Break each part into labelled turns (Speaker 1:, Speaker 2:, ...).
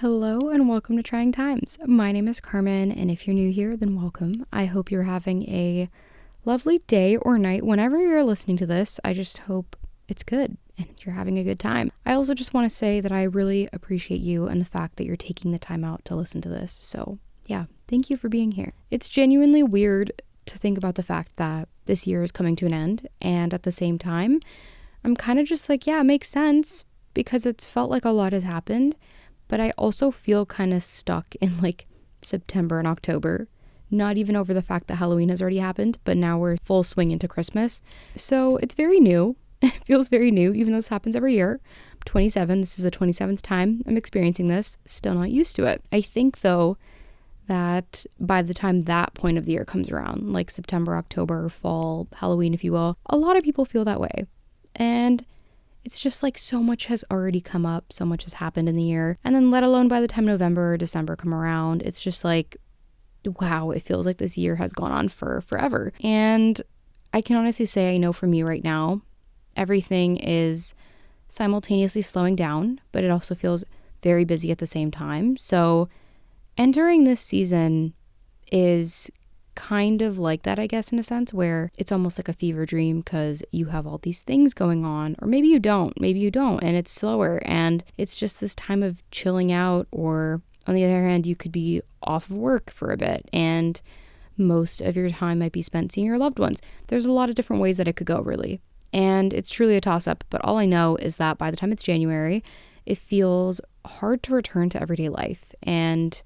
Speaker 1: Hello and welcome to Trying Times. My name is Carmen, and if you're new here, then welcome. I hope you're having a lovely day or night whenever you're listening to this. I just hope it's good and you're having a good time. I also just want to say that I really appreciate you and the fact that you're taking the time out to listen to this. So yeah, thank you for being here. It's genuinely weird to think about the fact that this year is coming to an end, and at the same time, I'm kind of just like, yeah, it makes sense because it's felt like a lot has happened. But I also feel kind of stuck in like September and October, not even over the fact that Halloween has already happened, but now we're full swing into Christmas. So it's very new. It feels very new, even though this happens every year. I'm 27. This is the 27th time I'm experiencing this. Still not used to it. I think, though, that by the time that point of the year comes around, like September, October, fall, Halloween, if you will, a lot of people feel that way. And it's just like so much has already come up, so much has happened in the year. And then let alone by the time November or December come around, it's just like, wow, it feels like this year has gone on for forever. And I can honestly say I know for me right now, everything is simultaneously slowing down, but it also feels very busy at the same time. So entering this season is kind of like that, I guess, in a sense, where it's almost like a fever dream because you have all these things going on, or maybe you don't, and it's slower, and it's just this time of chilling out, or on the other hand, you could be off of work for a bit, and most of your time might be spent seeing your loved ones. There's a lot of different ways that it could go, really, and it's truly a toss-up, but all I know is that by the time it's January, it feels hard to return to everyday life, and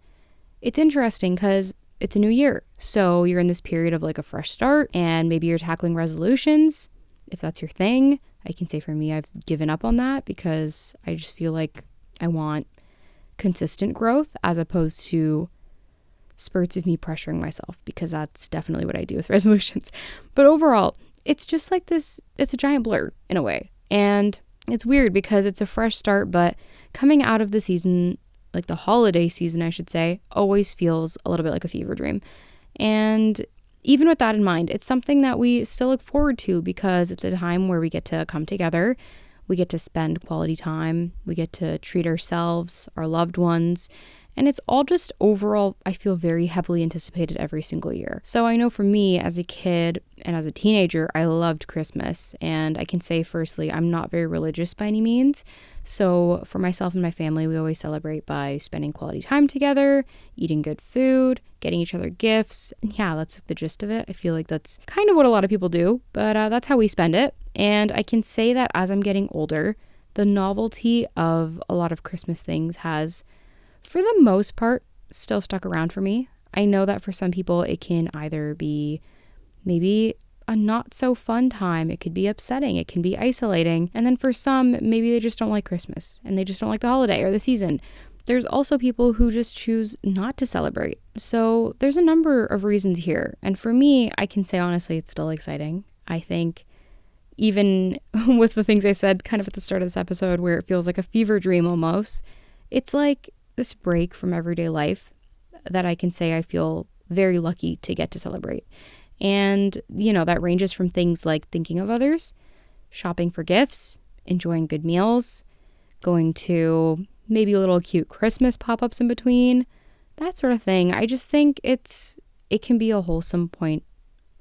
Speaker 1: it's interesting because it's a new year. So you're in this period of like a fresh start, and maybe you're tackling resolutions. If that's your thing, I can say for me, I've given up on that because I just feel like I want consistent growth as opposed to spurts of me pressuring myself, because that's definitely what I do with resolutions. But overall, it's just like this, it's a giant blur in a way. And it's weird because it's a fresh start, but coming out of the season, like the holiday season, I should say, always feels a little bit like a fever dream. And even with that in mind, it's something that we still look forward to because it's a time where we get to come together, we get to spend quality time, we get to treat ourselves, our loved ones, and it's all just overall, I feel, very heavily anticipated every single year. So I know for me as a kid and as a teenager, I loved Christmas. And I can say firstly, I'm not very religious by any means. So for myself and my family, we always celebrate by spending quality time together, eating good food, getting each other gifts. And yeah, that's the gist of it. I feel like that's kind of what a lot of people do, but that's how we spend it. And I can say that as I'm getting older, the novelty of a lot of Christmas things has, for the most part, still stuck around for me. I know that for some people, it can either be maybe a not so fun time. It could be upsetting. It can be isolating. And then for some, maybe they just don't like Christmas and they just don't like the holiday or the season. There's also people who just choose not to celebrate. So there's a number of reasons here. And for me, I can say honestly, it's still exciting. I think even with the things I said kind of at the start of this episode where it feels like a fever dream almost, it's like this break from everyday life that I can say I feel very lucky to get to celebrate. And, you know, that ranges from things like thinking of others, shopping for gifts, enjoying good meals, going to maybe little cute Christmas pop-ups in between, that sort of thing. I just think it can be a wholesome point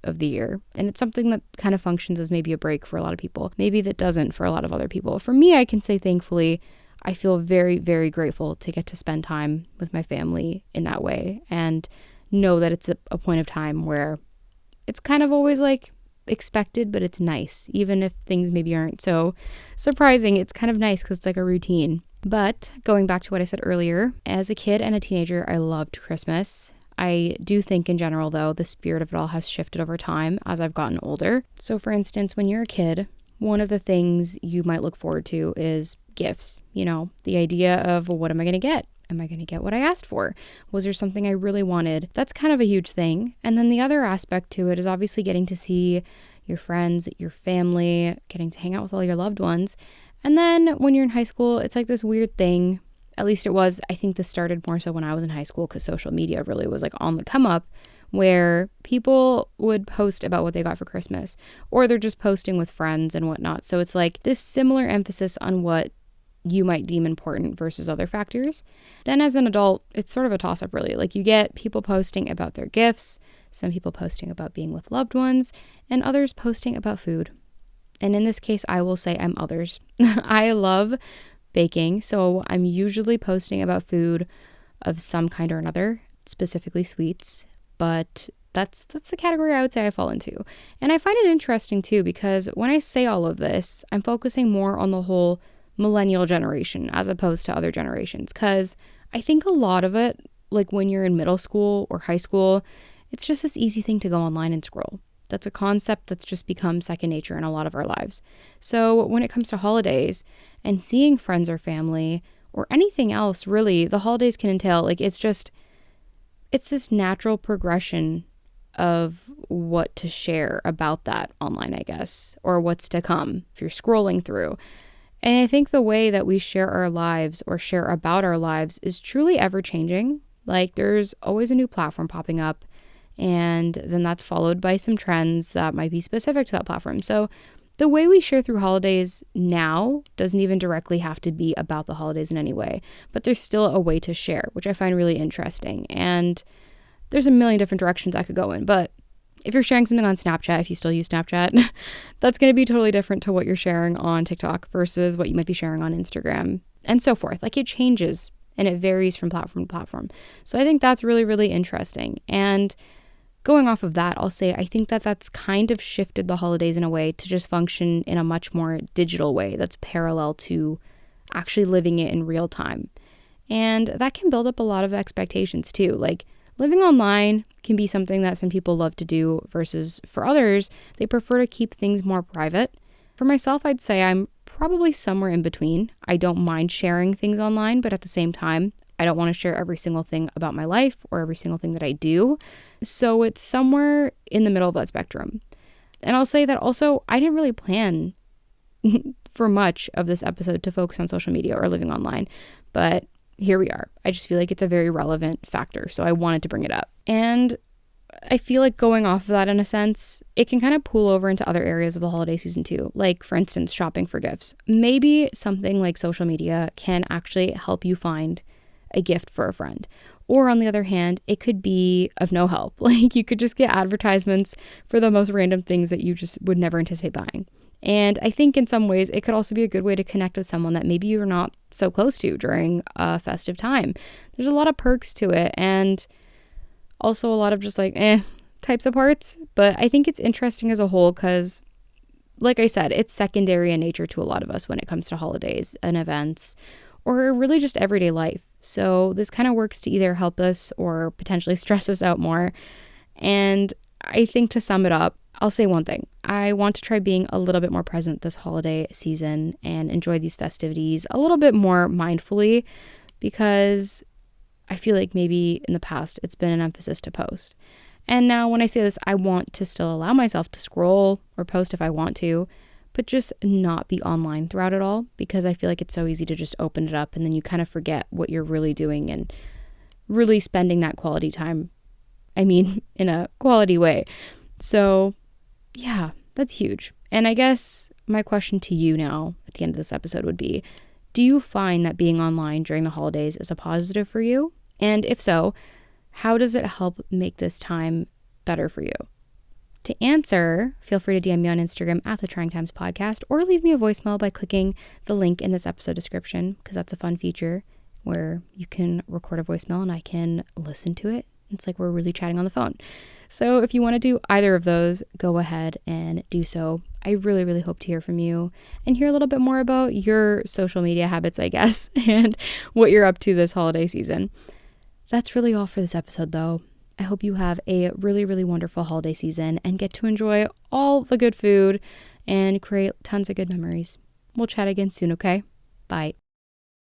Speaker 1: of the year. And it's something that kind of functions as maybe a break for a lot of people. Maybe that doesn't for a lot of other people. For me, I can say thankfully, I feel very, very grateful to get to spend time with my family in that way and know that it's a point of time where it's kind of always like expected, but it's nice. Even if things maybe aren't so surprising, it's kind of nice because it's like a routine. But going back to what I said earlier, as a kid and a teenager, I loved Christmas. I do think in general, though, the spirit of it all has shifted over time as I've gotten older. So for instance, when you're a kid, one of the things you might look forward to is gifts. You know, the idea of, well, what am I going to get? Am I going to get what I asked for? Was there something I really wanted? That's kind of a huge thing. And then the other aspect to it is obviously getting to see your friends, your family, getting to hang out with all your loved ones. And then when you're in high school, it's like this weird thing. At least it was. I think this started more so when I was in high school because social media really was like on the come up, where people would post about what they got for Christmas, or they're just posting with friends and whatnot. So it's like this similar emphasis on what you might deem important versus other factors. Then as an adult, it's sort of a toss-up really. Like you get people posting about their gifts, some people posting about being with loved ones, and others posting about food. And in this case, I will say I'm others. I love baking, so I'm usually posting about food of some kind or another, specifically sweets, but that's the category I would say I fall into. And I find it interesting too, because when I say all of this, I'm focusing more on the whole millennial generation as opposed to other generations, because I think a lot of it, like when you're in middle school or high school, it's just this easy thing to go online and scroll. That's a concept that's just become second nature in a lot of our lives. So when it comes to holidays and seeing friends or family or anything else, really, the holidays can entail, like it's this natural progression of what to share about that online, I guess, or what's to come if you're scrolling through. And I think the way that we share our lives or share about our lives is truly ever changing. Like there's always a new platform popping up, and then that's followed by some trends that might be specific to that platform. So the way we share through holidays now doesn't even directly have to be about the holidays in any way, but there's still a way to share, which I find really interesting. And there's a million different directions I could go in, but if you're sharing something on Snapchat, if you still use Snapchat, that's going to be totally different to what you're sharing on TikTok versus what you might be sharing on Instagram and so forth. Like it changes and it varies from platform to platform. So I think that's really, really interesting. And going off of that, I'll say I think that that's kind of shifted the holidays in a way to just function in a much more digital way that's parallel to actually living it in real time. And that can build up a lot of expectations too. Like living online can be something that some people love to do versus for others, they prefer to keep things more private. For myself, I'd say I'm probably somewhere in between. I don't mind sharing things online, but at the same time, I don't want to share every single thing about my life or every single thing that I do. So it's somewhere in the middle of that spectrum. And I'll say that also, I didn't really plan for much of this episode to focus on social media or living online, but here we are. I just feel like it's a very relevant factor, so I wanted to bring it up. And I feel like going off of that in a sense, it can kind of pool over into other areas of the holiday season too. Like for instance, shopping for gifts. Maybe something like social media can actually help you find a gift for a friend. Or on the other hand, it could be of no help. Like you could just get advertisements for the most random things that you just would never anticipate buying. And I think in some ways, it could also be a good way to connect with someone that maybe you're not so close to during a festive time. There's a lot of perks to it, and also a lot of just like, types of parts. But I think it's interesting as a whole because, like I said, it's secondary in nature to a lot of us when it comes to holidays and events, or really just everyday life. So this kind of works to either help us or potentially stress us out more. And I think to sum it up, I'll say one thing. I want to try being a little bit more present this holiday season and enjoy these festivities a little bit more mindfully, because I feel like maybe in the past it's been an emphasis to post. And now when I say this, I want to still allow myself to scroll or post if I want to, but just not be online throughout it all, because I feel like it's so easy to just open it up and then you kind of forget what you're really doing and really spending that quality time. I mean, in a quality way. So yeah, that's huge. And I guess my question to you now at the end of this episode would be, do you find that being online during the holidays is a positive for you? And if so, how does it help make this time better for you? To answer, feel free to DM me on Instagram at the Trying Times Podcast, or leave me a voicemail by clicking the link in this episode description, because that's a fun feature where you can record a voicemail and I can listen to it. It's like we're really chatting on the phone. So if you want to do either of those, go ahead and do so. I really, really hope to hear from you and hear a little bit more about your social media habits, I guess, and what you're up to this holiday season. That's really all for this episode, though. I hope you have a really, really wonderful holiday season and get to enjoy all the good food and create tons of good memories. We'll chat again soon, okay? Bye.